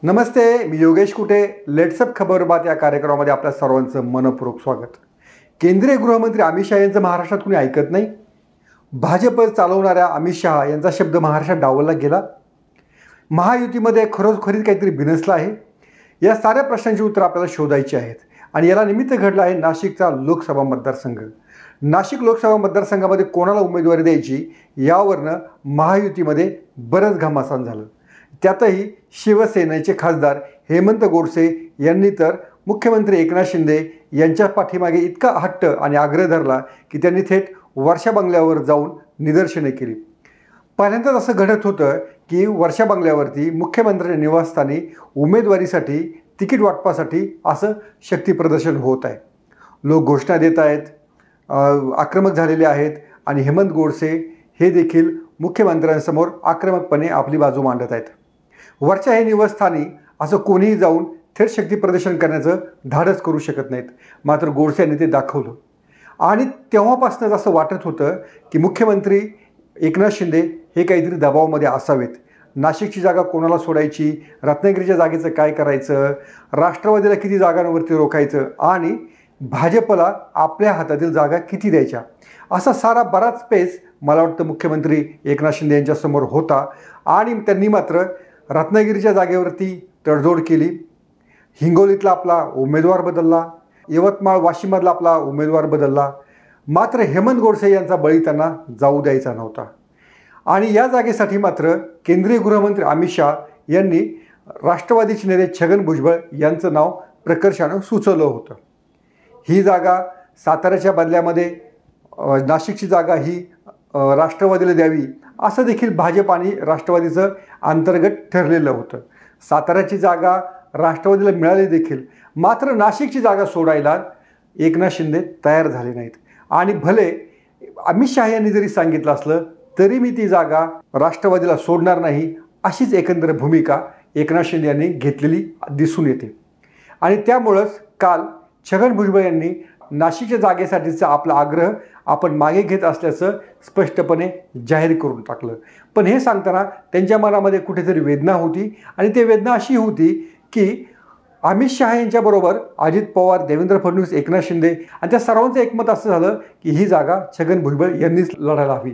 नमस्ते, मी योगेश कुटे. लेट्सअप खबर बात या कार्यक्रमामध्ये आपल्या सर्वांचं मनपूर्वक स्वागत. केंद्रीय गृहमंत्री अमित शहा यांचं महाराष्ट्रात कुणी ऐकत नाही. भाजप चालवणाऱ्या अमित शहा यांचा शब्द महाराष्ट्रात डावलला गेला. महायुतीमध्ये खरोखरीच काहीतरी बिनसलं आहे. या साऱ्या प्रश्नांची उत्तर आपल्याला शोधायची आहेत आणि याला निमित्त घडलं आहे नाशिकचा लोकसभा मतदारसंघ. नाशिक लोकसभा मतदारसंघामध्ये कोणाला उमेदवारी द्यायची यावरनं महायुतीमध्ये बरंच घमासान झालं. त्यातही शिवसेनेचे खासदार हेमंत गोडसे यांनी तर मुख्यमंत्री एकनाथ शिंदे यांच्या पाठीमागे इतका हट्ट आणि आग्रह धरला की त्यांनी थेट वर्षा बंगल्यावर जाऊन निदर्शने केली. पहिल्यांदाच असं घडत होतं की वर्षा बंगल्यावरती मुख्यमंत्र्यांच्या निवासस्थानी उमेदवारीसाठी तिकीट वाटपासाठी असं शक्तीप्रदर्शन होत आहे. लोक घोषणा देत आहेत, आक्रमक झालेले आहेत आणि हेमंत गोडसे हे देखील मुख्यमंत्र्यांसमोर आक्रमकपणे आपली बाजू मांडत आहेत. वरच्या हे निवासस्थानी असं कोणीही जाऊन थेट शक्ती प्रदर्शन करण्याचं धाडस करू शकत नाहीत. मात्र गोडसे यांनी ते दाखवलं आणि तेव्हापासूनच असं वाटत होतं की मुख्यमंत्री एकनाथ शिंदे हे काहीतरी दबावामध्ये असावेत. नाशिकची जागा कोणाला सोडायची, रत्नागिरीच्या जागेचं काय करायचं, राष्ट्रवादीला किती जागांवरती रोखायचं आणि भाजपला आपल्या हातातील जागा किती द्यायच्या, असा सारा बराच पेच मला वाटतं मुख्यमंत्री एकनाथ शिंदे यांच्यासमोर होता. आणि त्यांनी मात्र रत्नागिरीच्या जागेवरती तडजोड केली. हिंगोलीतला आपला उमेदवार बदलला, यवतमाळ वाशिममधला आपला उमेदवार बदलला. मात्र हेमंत गोडसे यांचा बळी त्यांना जाऊ द्यायचा नव्हता. आणि या जागेसाठी मात्र केंद्रीय गृहमंत्री अमित शहा यांनी राष्ट्रवादीचे नेते छगन भुजबळ यांचं नाव प्रकर्षानं सुचवलं होतं. ही जागा साताऱ्याच्या बदल्यामध्ये नाशिकची जागा ही राष्ट्रवादीला द्यावी असं देखील भाजप आणि राष्ट्रवादीचं अंतर्गत ठरलेलं होतं. साताऱ्याची जागा राष्ट्रवादीला मिळाली देखील, मात्र नाशिकची जागा सोडायला एकनाथ शिंदे तयार झाले नाहीत. आणि भले अमित शहा यांनी जरी सांगितलं असलं तरी मी ती जागा राष्ट्रवादीला सोडणार नाही अशीच एकंदर भूमिका एकनाथ शिंदे यांनी घेतलेली दिसून येते. आणि त्यामुळंच काल छगन भुजबळ यांनी नाशिकच्या जागेसाठीचा आपला आग्रह आपण मागे घेत असल्याचं स्पष्टपणे जाहीर करून टाकलं. पण हे सांगताना त्यांच्या मनामध्ये कुठेतरी वेदना होती आणि ती वेदना अशी होती की अमित शहा यांच्याबरोबर अजित पवार, देवेंद्र फडणवीस, एकनाथ शिंदे आणि त्या सर्वांचं एकमत असं झालं की ही जागा छगन भुजबळ यांनीच लढायला हवी.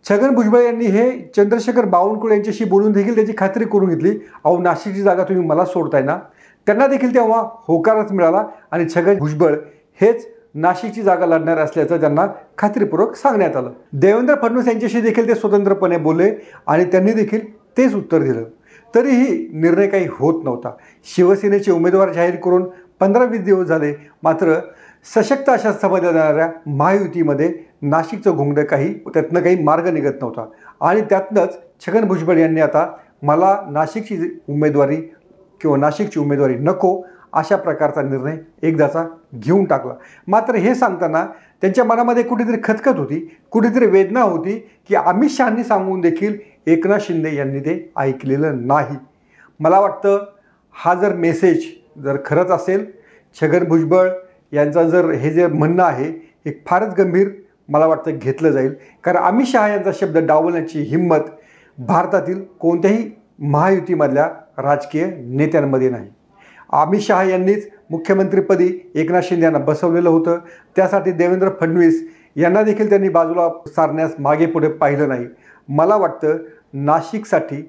छगन भुजबळ यांनी हे चंद्रशेखर बावनकुळे यांच्याशी बोलून देखील त्याची खात्री करून घेतली. अहो, नाशिकची जागा तुम्ही मला सोडताय ना. त्यांना देखील तेव्हा होकारच मिळाला आणि छगन भुजबळ हेच नाशिकची जागा लढणार असल्याचं त्यांना खात्रीपूर्वक सांगण्यात आलं. देवेंद्र फडणवीस यांच्याशी देखील ते स्वतंत्रपणे बोलले आणि त्यांनी देखील तेच उत्तर दिलं. तरीही निर्णय काही होत नव्हता. शिवसेनेचे उमेदवार जाहीर करून 15-20 दिवस झाले, मात्र सशक्त अशा समजल्या जाणाऱ्या महायुतीमध्ये नाशिकचं घोंगडं त्यातनं काही मार्ग निघत नव्हता. आणि त्यातनंच छगन भुजबळ यांनी आता मला नाशिकची उमेदवारी नको अशा प्रकारचा निर्णय एकदाचा घेऊन टाकला. मात्र हे सांगताना त्यांच्या मनामध्ये कुठेतरी खतखत होती, कुठेतरी वेदना होती की अमित शहांनी सांगून देखील एकनाथ शिंदे यांनी ते ऐकलेलं नाही. मला वाटतं हा जर मेसेज जर खरंच असेल, छगन भुजबळ यांचा जर हे जे म्हणणं आहे हे फारच गंभीर मला वाटतं घेतलं जाईल. कारण अमित शहा यांचा शब्द डावलण्याची हिंमत भारतातील कोणत्याही महायुतीमधल्या राजकीय नेत्यांमध्ये नाही. अमित शहा यांनीच मुख्यमंत्रीपदी एकनाथ शिंदे यांना बसवलेलं होतं. त्यासाठी देवेंद्र फडणवीस यांना देखील त्यांनी बाजूला सारण्यास मागे पुढे पाहिलं नाही. मला वाटतं नाशिकसाठी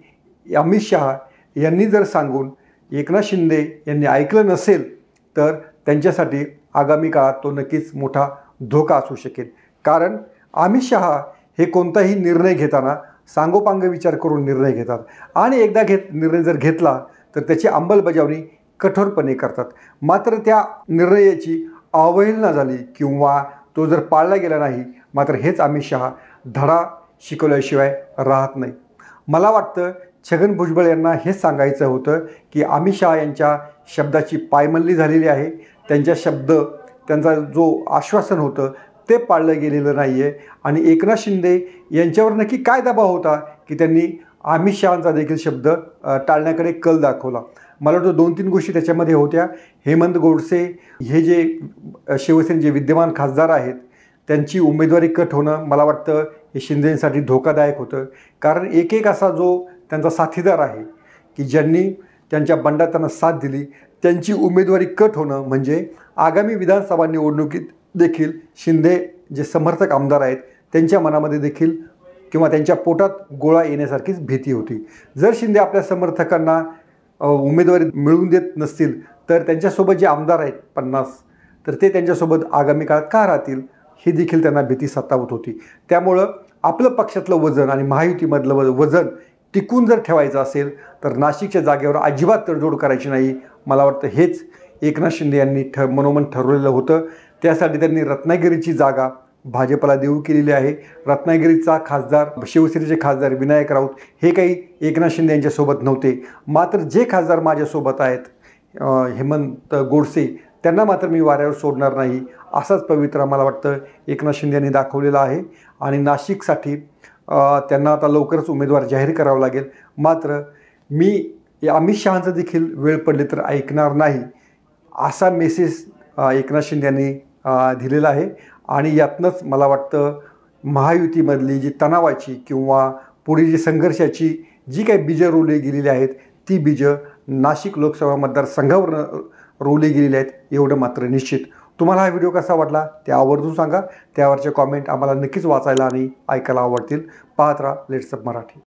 अमित शहा यांनी जर सांगून एकनाथ शिंदे यांनी ऐकलं नसेल तर त्यांच्यासाठी आगामी काळात तो नक्कीच मोठा धोका असू शकेल. कारण अमित शहा हे कोणताही निर्णय घेताना सांगोपांग विचार करून निर्णय घेतात आणि एकदा निर्णय जर घेतला तर त्याची अंमलबजावणी कठोरपणे करतात. मात्र त्या निर्णयाची अवहेलना झाली किंवा तो जर पाळला गेला नाही, मात्र हेच अमित शहा धडा शिकवल्याशिवाय राहत नाही. मला वाटतं छगन भुजबळ यांना हेच सांगायचं होतं की अमित शहा यांच्या शब्दाची पायमल्ली झालेली आहे. त्यांचा जो आश्वासन होतं ते पाळलं गेलेलं नाही आहे. आणि एकनाथ शिंदे यांच्यावर नक्की काय दबाव होता की त्यांनी अमित शहांचा देखील शब्द टाळण्याकडे कल दाखवला. मला वाटतं 2-3 गोष्टी त्याच्यामध्ये होत्या. हेमंत गोडसे हे जे शिवसेनेचे विद्यमान खासदार आहेत त्यांची उमेदवारी कट होणं मला वाटतं हे शिंदेसाठी धोकादायक होतं. कारण एक असा जो त्यांचा साथीदार आहे की ज्यांनी त्यांच्या बंडात त्यांना साथ दिली, त्यांची उमेदवारी कट होणं म्हणजे आगामी विधानसभा निवडणुकीत देखील शिंदे जे समर्थक आमदार आहेत त्यांच्या मनामध्ये देखील किंवा त्यांच्या पोटात गोळा येण्यासारखीच भीती होती. जर शिंदे आपल्या समर्थकांना उमेदवारी मिळवून देत नसतील तर त्यांच्यासोबत जे आमदार आहेत 50 तर ते त्यांच्यासोबत आगामी काळात का राहतील ही देखील त्यांना भीती सतावत होती. त्यामुळं आपलं पक्षातलं वजन आणि महायुतीमधलं वजन टिकून जर ठेवायचं असेल तर नाशिकच्या जागेवर अजिबात तडजोड करायची नाही. मला वाटतं हेच एकनाथ शिंदे यांनी मनोमन ठरवलेलं होतं. त्यासाठी त्यांनी रत्नागिरीची जागा भाजपला देऊ केलेली आहे. रत्नागिरीचा खासदार शिवसेनेचे खासदार विनायक राऊत हे काही एकनाथ शिंदे यांच्यासोबत नव्हते. मात्र जे खासदार माझ्यासोबत आहेत हेमंत गोडसे त्यांना मात्र मी वाऱ्यावर सोडणार नाही असाच पवित्रा मला वाटतं एकनाथ शिंदे यांनी दाखवलेला आहे. आणि नाशिकसाठी त्यांना आता लवकरच उमेदवार जाहीर करावा लागेल. मात्र मी अमित शहांचं देखील वेळ पडली तर ऐकणार नाही असा मेसेज एकनाथ शिंदे यांनी दिलेला आहे. आणि यातनंच मला वाटतं महायुतीमधली जी तणावाची किंवा पुढे जी संघर्षाची जी काही बीजं रोवली गेलेली आहेत ती बीजं नाशिक लोकसभा मतदारसंघावर रोवली गेलेली आहेत एवढं मात्र निश्चित. तुम्हाला हा व्हिडिओ कसा वाटला ते आवर्जून सांगा. त्यावरचे कॉमेंट आम्हाला नक्कीच वाचायला आणि ऐकायला आवडतील. पाहत राहा लेट्सअप मराठी.